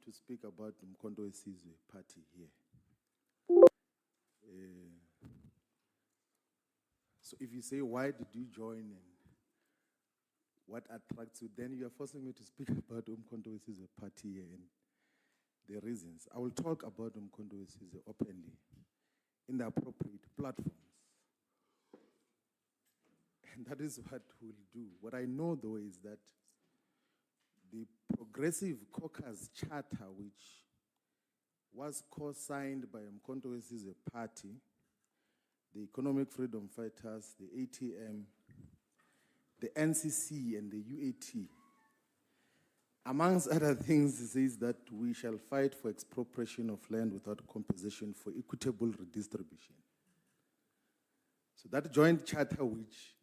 to speak about the Mkondo Wesizwe party here. So if you say, why did you join and what attracts you, then you are forcing me to speak about Mkondo Wesizwe party here and the reasons. I will talk about Mkondo Wesizwe openly in the appropriate platforms. And that is what we'll do. What I know, though, is that the Progressive Caucus Charter, which was co-signed by Mkondo Wesizwe Party, the Economic Freedom Fighters, the ATM, the NCC, and the UAT, amongst other things, it says that we shall fight for expropriation of land without compensation for equitable redistribution. So that joint charter which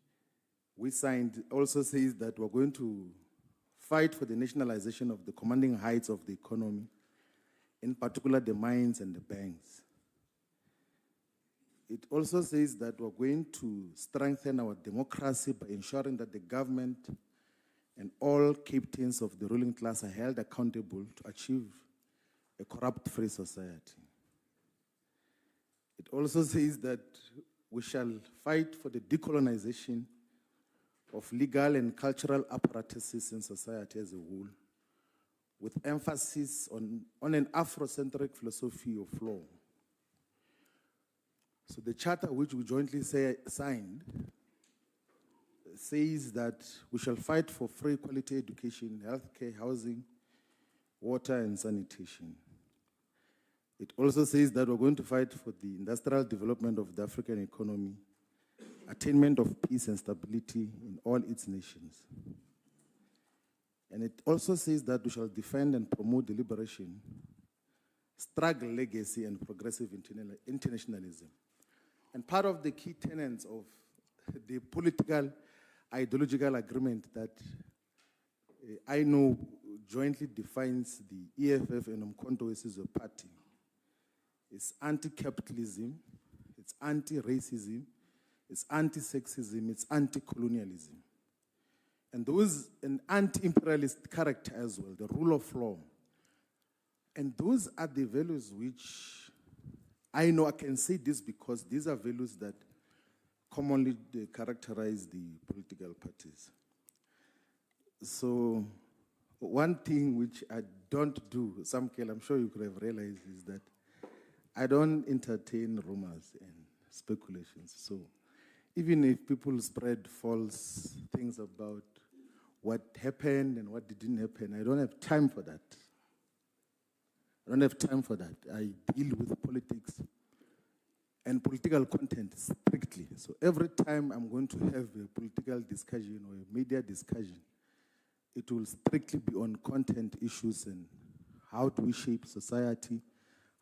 we signed also says that we're going to fight for the nationalization of the commanding heights of the economy, in particular the mines and the banks. It also says that we're going to strengthen our democracy by ensuring that the government and all captains of the ruling class are held accountable to achieve a corrupt-free society. It also says that we shall fight for the decolonization of legal and cultural apparatuses in society as a whole, with emphasis on an Afrocentric philosophy of law. So the charter which we jointly signed says that we shall fight for free quality education, healthcare, housing, water, and sanitation. It also says that we're going to fight for the industrial development of the African economy, attainment of peace and stability in all its nations. And it also says that we shall defend and promote the liberation, struggle legacy, and progressive internationalism. And part of the key tenets of the political ideological agreement that I know jointly defines the EFF and Mkondo Wesizwe Party is anti-capitalism, it's anti-racism, it's anti-sexism, it's anti-colonialism. And those, an anti-imperialist character as well, the rule of law. And those are the values which I know I can say this because these are values that commonly characterize the political parties. So one thing which I don't do, Samkel, I'm sure you could have realized, is that I don't entertain rumors and speculations. So even if people spread false things about what happened and what didn't happen, I don't have time for that. I don't have time for that. I deal with politics and political content strictly. So every time I'm going to have a political discussion or a media discussion, it will strictly be on content issues and how do we shape society,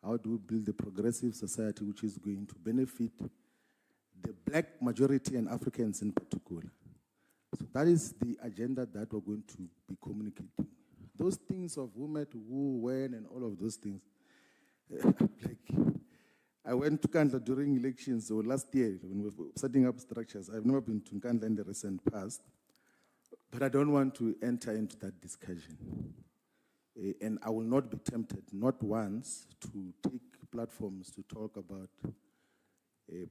how do we build a progressive society which is going to benefit the black majority and Africans in particular. So that is the agenda that we're going to be communicating. Those things of who met who, when, and all of those things. Like, I went to Nkandla during elections, or last year, when we were setting up structures. I've never been to Nkandla in the recent past, but I don't want to enter into that discussion. And I will not be tempted, not once, to take platforms to talk about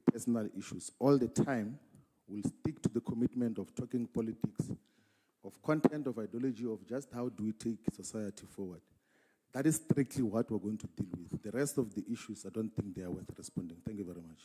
personal issues. All the time, we'll stick to the commitment of talking politics, of content, of ideology, of just how do we take society forward. That is strictly what we're going to deal with. The rest of the issues, I don't think they are worth responding. Thank you very much.